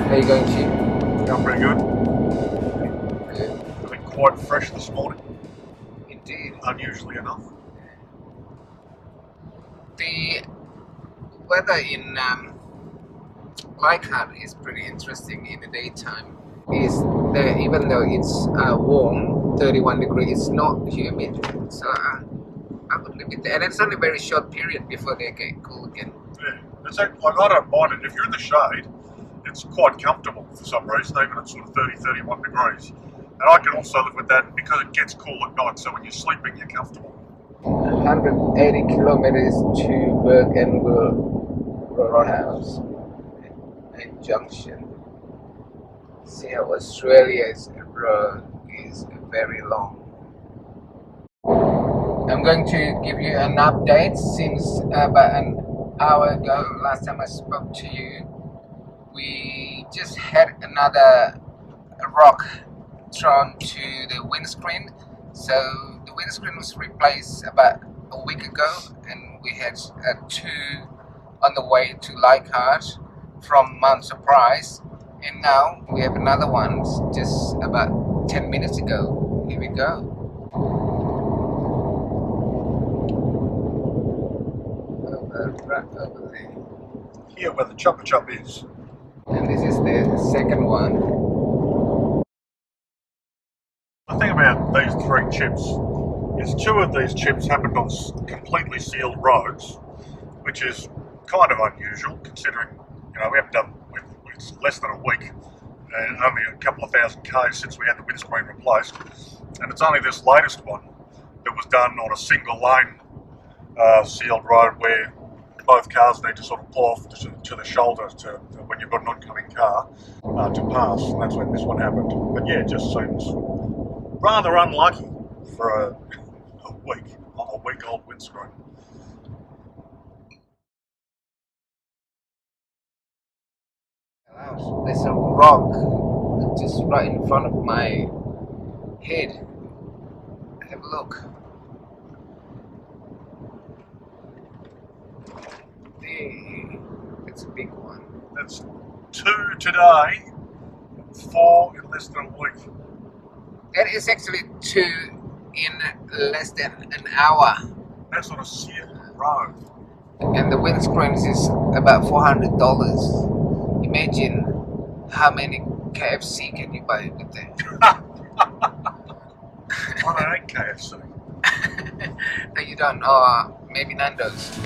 How are you going, Chief? Yeah, I'm pretty good. Good. I've been quite fresh this morning, Indeed. unusually enough. The weather in Leichhardt is pretty interesting in the daytime. Is that even though it's warm, 31 degrees, it's not humid. So I would leave it there. And it's only a very short period before they get cool again. Yeah, I don't mind it. If you're in the shade, it's quite comfortable for some reason, even at sort of 30, 31 degrees. And I can also live with that because it gets cool at night, so when you're sleeping, you're comfortable. 180 kilometers to Bergenville Roadhouse and Junction. See how Australia's road is very long. I'm going to give you an update since about an hour ago, last time I spoke to you. We just had another rock thrown to the windscreen. So the windscreen was replaced about a week ago, and we had two on the way to Leichhardt from Mount Surprise, and now we have another one just about 10 minutes ago. Here we go. Right over there. Here where the chopper chop is. And this is the second one. The thing about these three chips is two of these chips happened on completely sealed roads, which is kind of unusual considering, we haven't done, it's less than a week and only a couple of thousand k's since we had the windscreen replaced. And it's only this latest one that was done on a single lane sealed road where both cars need to sort of pull off to the shoulder to when you've got an oncoming car to pass, and that's when this one happened. But yeah, it just seems rather unlucky for a week-old windscreen. There's a rock just right in front of my head. Have a look. There. It's a big one. That's 2 today, 4 in less than a week. That is actually 2 in less than an hour. That's on a sealed road. And the windscreens is about $400. Imagine how many KFC can you buy with that? I don't eat KFC. No, you don't. Or maybe Nando's.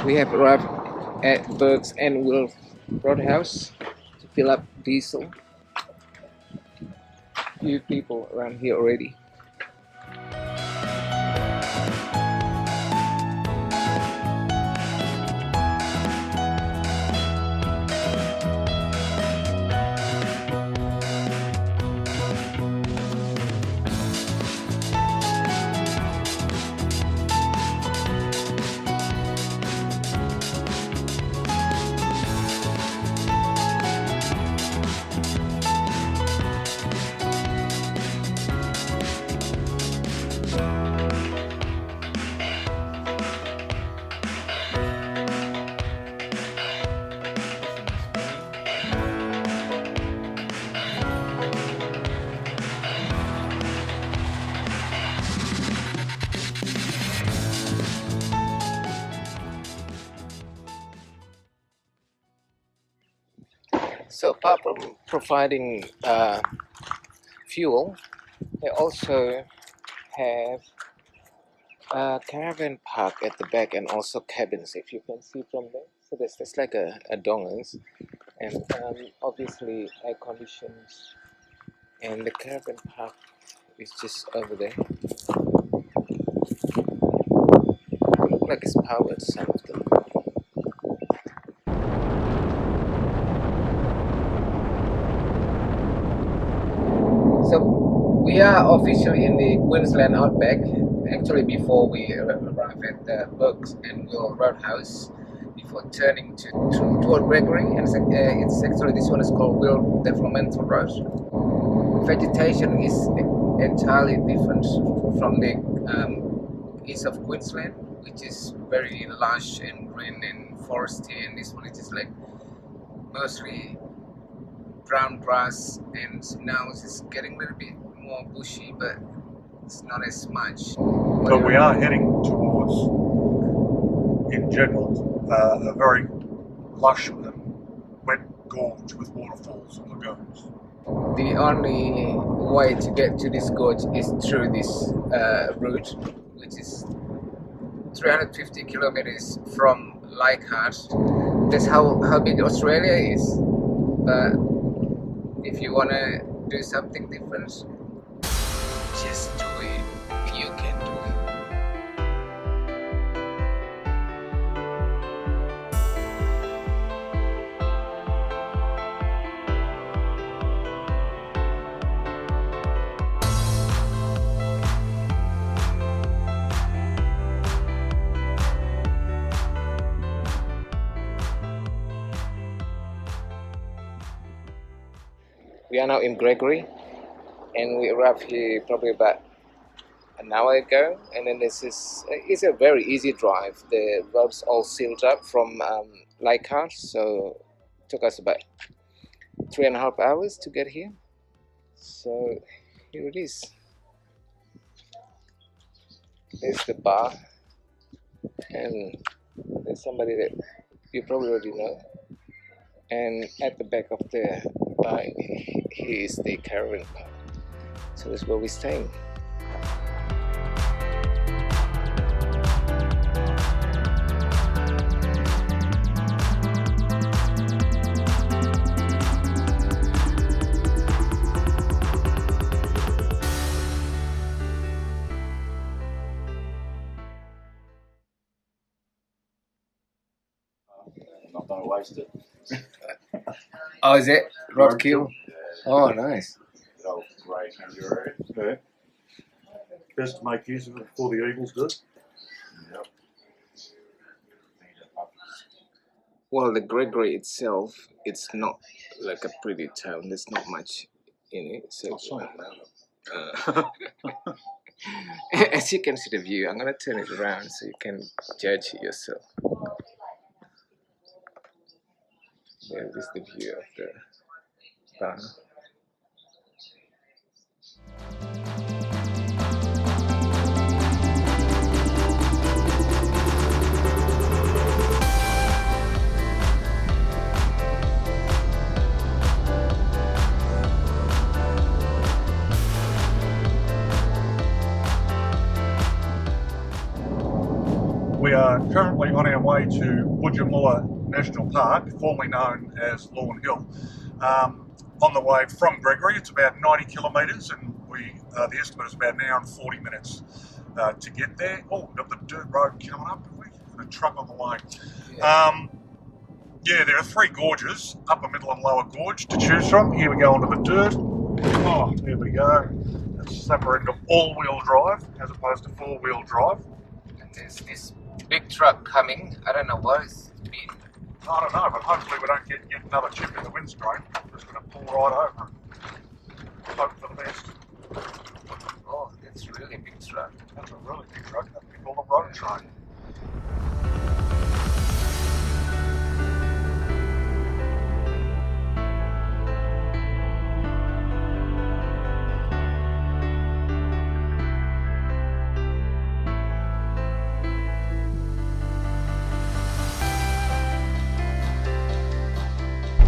We have arrived at Bergs and Wolf Roadhouse to fill up diesel. Few people around here already. So apart from providing fuel, they also have a caravan park at the back and also cabins, if you can see from there. So there's like a dongers, and obviously air conditions, and the caravan park is just over there. Look like it's powered, some of them. So we are officially in the Queensland outback. Actually, before we arrive at the Burks and Will Roadhouse, before turning toward Gregory, and it's actually, this one is called Will Developmental Road. Vegetation is entirely different from the east of Queensland, which is very lush and green and foresty, and this one is just like mostly brown grass, and now it's getting a little bit more bushy, but it's not as much. But we are heading towards, in general, a very lush and wet gorge with waterfalls and lagoons. The only way to get to this gorge is through this route, which is 350 kilometers from Leichhardt. That's how big Australia is. But if you want to do something different, just do it. You can do it. We are now in Gregory, and we arrived here probably about an hour ago. And then it's a very easy drive. The roads all sealed up from Leichhardt, so it took us about 3.5 hours to get here. So here it is. There's the bar, and there's somebody that you probably already know. And at the back of the bar, here is the caravan park. So that's where we're staying. I'm not going to waste it. Oh, is it? Roadkill? Oh, nice. Good old grey kangaroo. Yeah. Best to make use of it before the eagles do. Yep. Well, the Gregory itself, it's not like a pretty town. There's not much in it. So, as you can see the view, I'm going to turn it around so you can judge it yourself. There is the view of the bar. We are currently on our way to Budjamula National Park, formerly known as Lawn Hill. On the way from Gregory, it's about 90 kilometres, and the estimate is about an hour and 40 minutes to get there. Oh, we've got the dirt road coming up, have we? And a truck on the way. Yeah, there are 3 gorges, upper, middle and lower gorge to choose from. Here we go onto the dirt. Oh, there we go. That's the upper end of all-wheel drive as opposed to 4-wheel drive. And there's this big truck coming. I don't know what it's been. I don't know, but hopefully we don't get yet another chip in the windscreen. We're just going to pull right over and hope for the best. Oh, that's a really big truck. That's a really big truck. That'd be called a road train.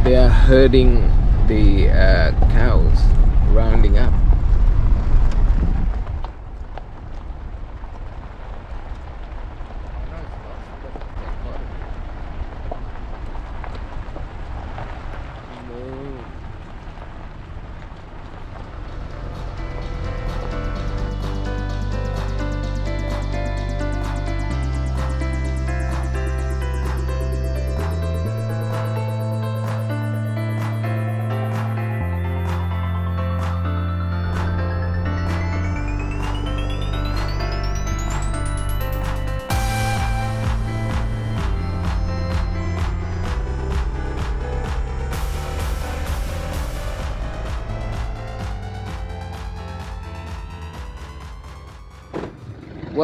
They are herding the cows, rounding up.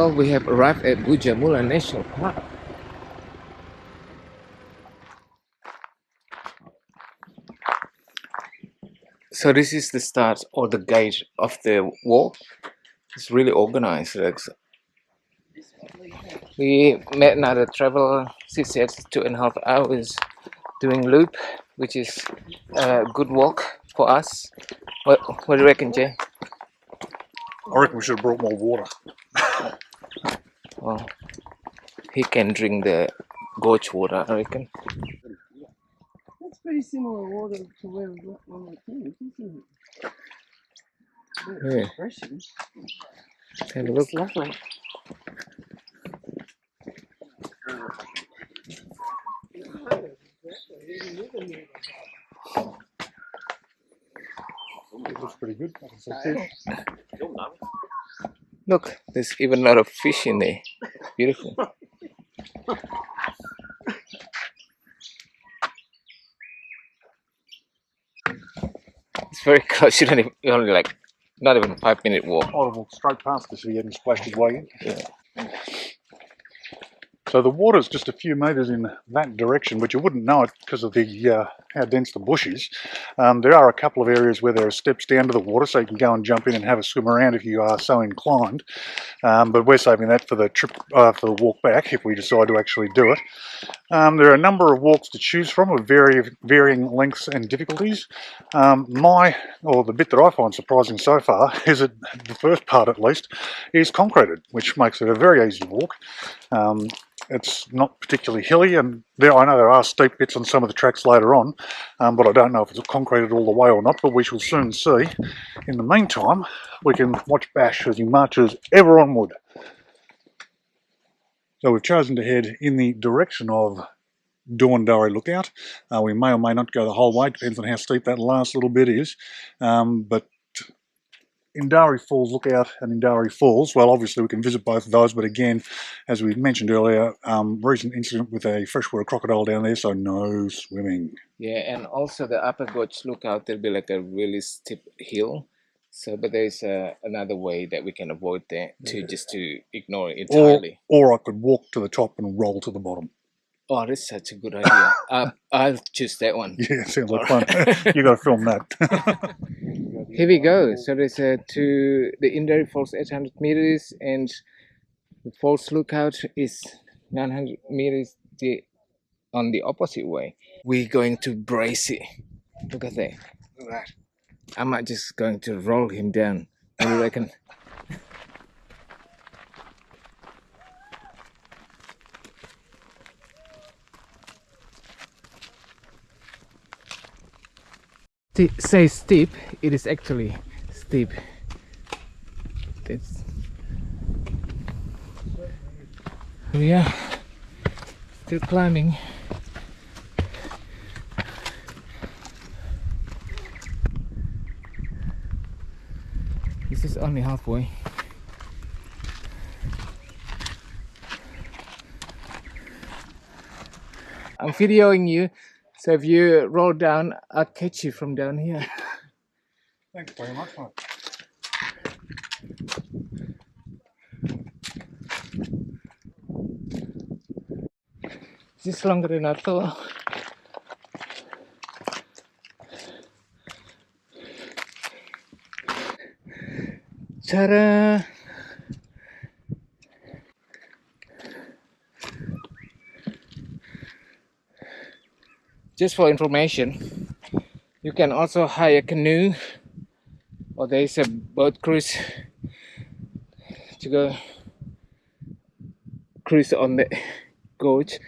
Well, we have arrived at Bujamula National Park. So this is the start or the gate of the walk. It's really organized. We met another traveler. She said 2.5 hours doing loop, which is a good walk for us. What do you reckon, Jay? I reckon we should have brought more water. Well, he can drink the gorge water, I reckon. That's pretty similar water to where we got when we came, isn't it? Yeah. Refreshing. Have a look. It's lovely. It looks pretty good. I can see fish. Look, there's even a lot of fish in there. Beautiful. It's very close. You don't even, you're only like not even 5-minute walk. I'd have walked straight past this if he hadn't splashed his way in. Yeah. So the water's just a few metres in that direction, but you wouldn't know it because of the how dense the bush is. There are a couple of areas where there are steps down to the water, so you can go and jump in and have a swim around if you are so inclined. But we're saving that for the trip, for the walk back, if we decide to actually do it. There are a number of walks to choose from of varying lengths and difficulties. The bit that I find surprising so far is that the first part, at least, is concreted, which makes it a very easy walk. It's not particularly hilly, and I know there are steep bits on some of the tracks later on, but I don't know if it's concreted all the way or not, but we shall soon see. In the meantime, we can watch Bash as he marches ever onward. So we've chosen to head in the direction of Dawandari Lookout. We may or may not go the whole way, depends on how steep that last little bit is, but Indari Falls Lookout and Indari Falls, well, obviously we can visit both of those, but again, as we mentioned earlier, recent incident with a freshwater crocodile down there, so no swimming. Yeah, and also the upper gorge lookout, there'll be like a really steep hill. So, but there's another way that we can avoid that to ignore it entirely. Or I could walk to the top and roll to the bottom. Oh, that's such a good idea. I'll choose that one. Yeah, sounds like fun. You got to film that. Here we go. So there's to the Indari Falls 800 meters, and the falls lookout is 900 meters on the opposite way. We're going to brace it. Look at that. Look at that. I'm not just going to roll him down. What do you reckon? Say steep, it is actually steep. It's yeah, still climbing. This is only halfway. I'm videoing you, so if you roll down, I'll catch you from down here. Thanks very much, mate. This is longer than I thought. Ta-da! Just for information, you can also hire a canoe, or there is a boat cruise to go cruise on the gorge.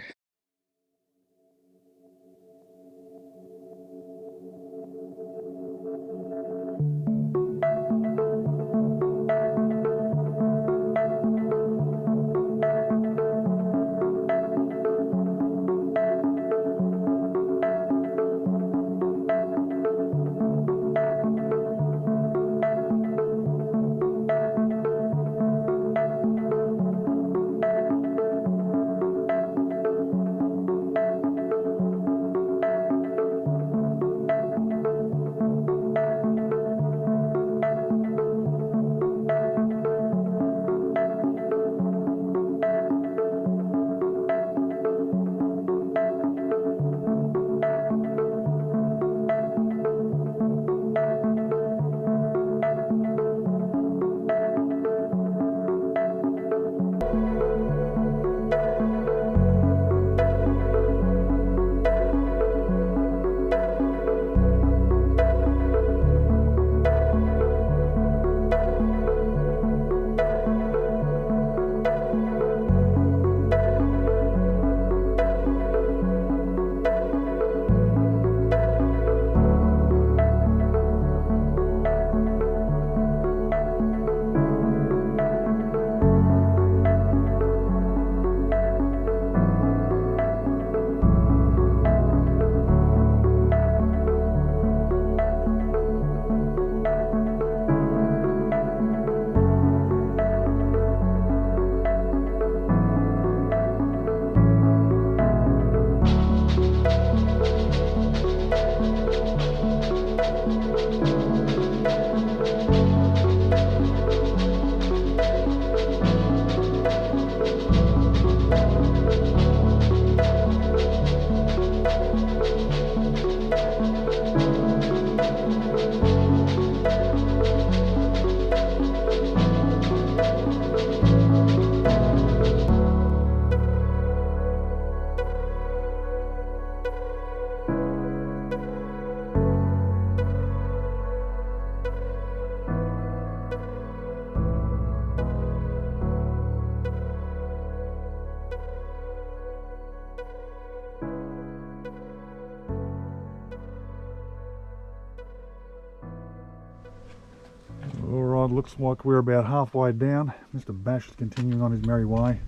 looks like we're about halfway down. Mr. Bash is continuing on his merry way.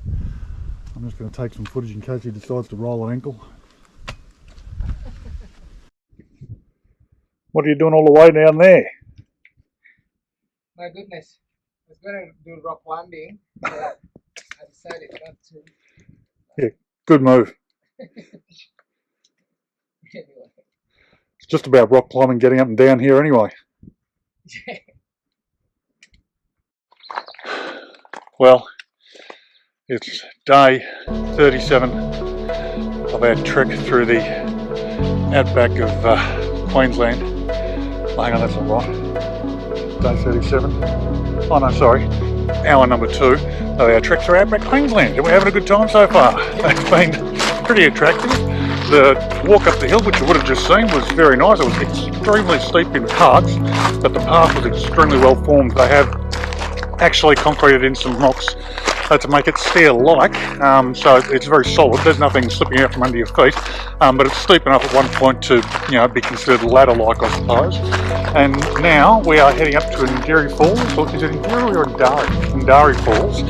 I'm just going to take some footage in case he decides to roll an ankle. What are you doing all the way down there? My goodness, I was going to do rock climbing, but I decided not to. Yeah, good move. Anyway. It's just about rock climbing getting up and down here anyway. Well, it's day 37 of our trek through the outback of Queensland. Oh, hang on, that's not right. Day 37. Oh no, sorry. Hour number 2 of our trek through outback Queensland. And we're having a good time so far. It's been pretty attractive. The walk up the hill, which you would have just seen, was very nice. It was extremely steep in parts, but the path was extremely well formed. They have actually concreted in some rocks to make it stair-like, so it's very solid. There's nothing slipping out from under your feet, but it's steep enough at one point to, be considered ladder-like, I suppose. And now we are heading up to Indari Falls, or is it Indari or Indari? Indari Falls,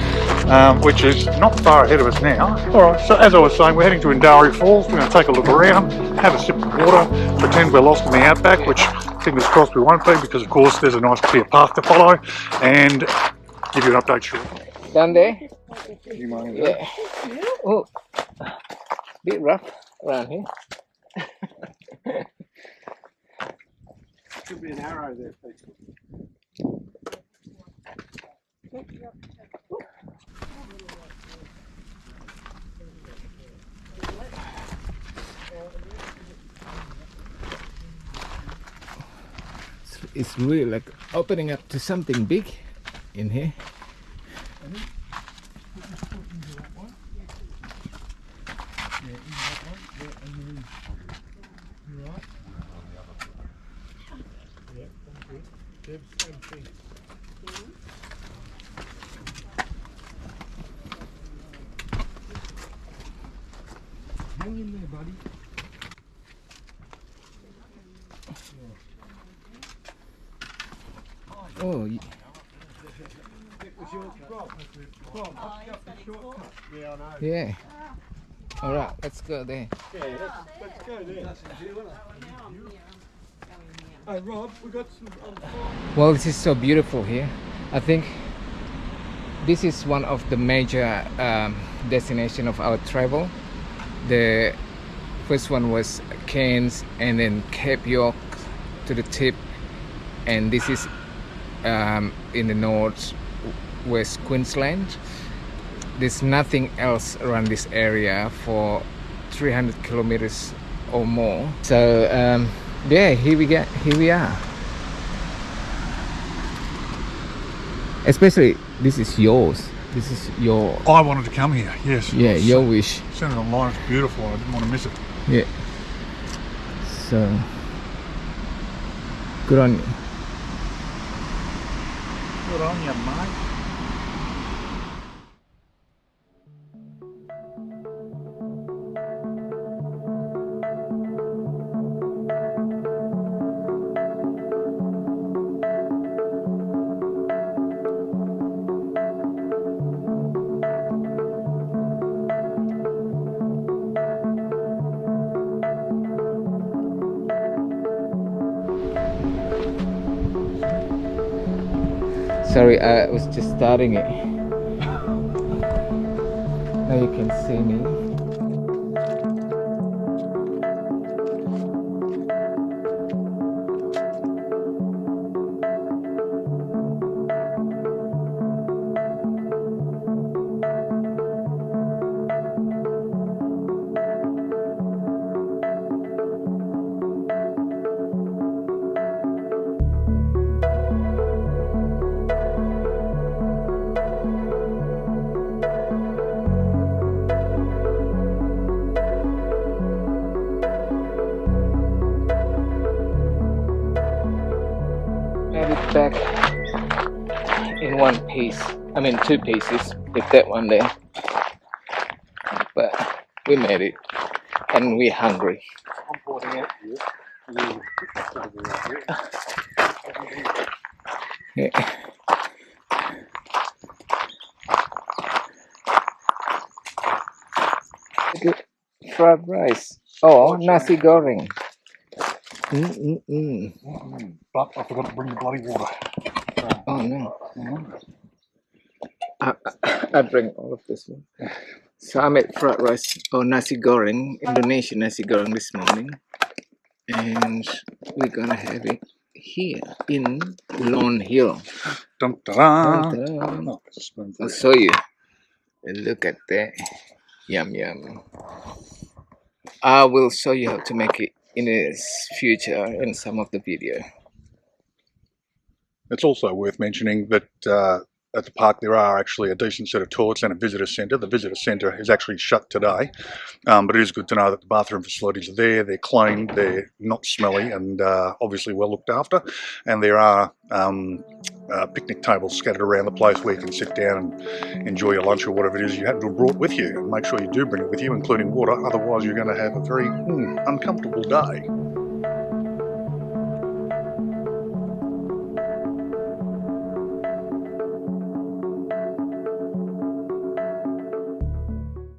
which is not far ahead of us now. Alright, so as I was saying, we're heading to Indari Falls. We're going to take a look around, have a sip of water, pretend we're lost in the outback, which fingers crossed we won't be, because of course there's a nice clear path to follow, and give you an update shortly. Down there? You mind? Yeah. Oh, bit rough around here. Should be an arrow there, people. It's really like opening up to something big in here. Hang in there, buddy. Oh, yeah. All right, let's go there. Yeah, let's go there. Hey Rob, we got some. Well, this is so beautiful here. I think this is one of the major destination of our travel. The first one was Cairns, and then Cape York to the tip, and this is in the north west Queensland. There's nothing else around this area for 300 kilometers or more. So yeah, here we are. Especially this is yours. This is your. I wanted to come here. Yes. Yeah, your wish. Seen it online. It's beautiful. I didn't want to miss it. Yeah. So good on you. Good on you, mate. Sorry, I was just starting it. Now you can see me. Back in one piece. I mean 2 pieces with that one there. But we made it, and we're hungry. I'm pointing out to you. Yeah. fried rice. Oh, nasi goreng. Mm-mm-mm. But I forgot to bring the bloody water. Oh no. I bring all of this one. So I made fried rice or nasi goreng, Indonesian nasi goreng this morning. And we're gonna have it here in Lawn Hill. Dun, da, Dun, dun. Oh, there's a spoon for I'll you. show you. And look at that. Yum yum. I will show you how to make it in the future in some of the video. It's also worth mentioning that at the park there are actually a decent set of toilets and a visitor centre. The visitor centre is actually shut today, but it is good to know that the bathroom facilities are there, they're clean, they're not smelly, and obviously well looked after. And there are picnic tables scattered around the place where you can sit down and enjoy your lunch or whatever it is you have brought with you. And make sure you do bring it with you, including water, otherwise you're going to have a very uncomfortable day.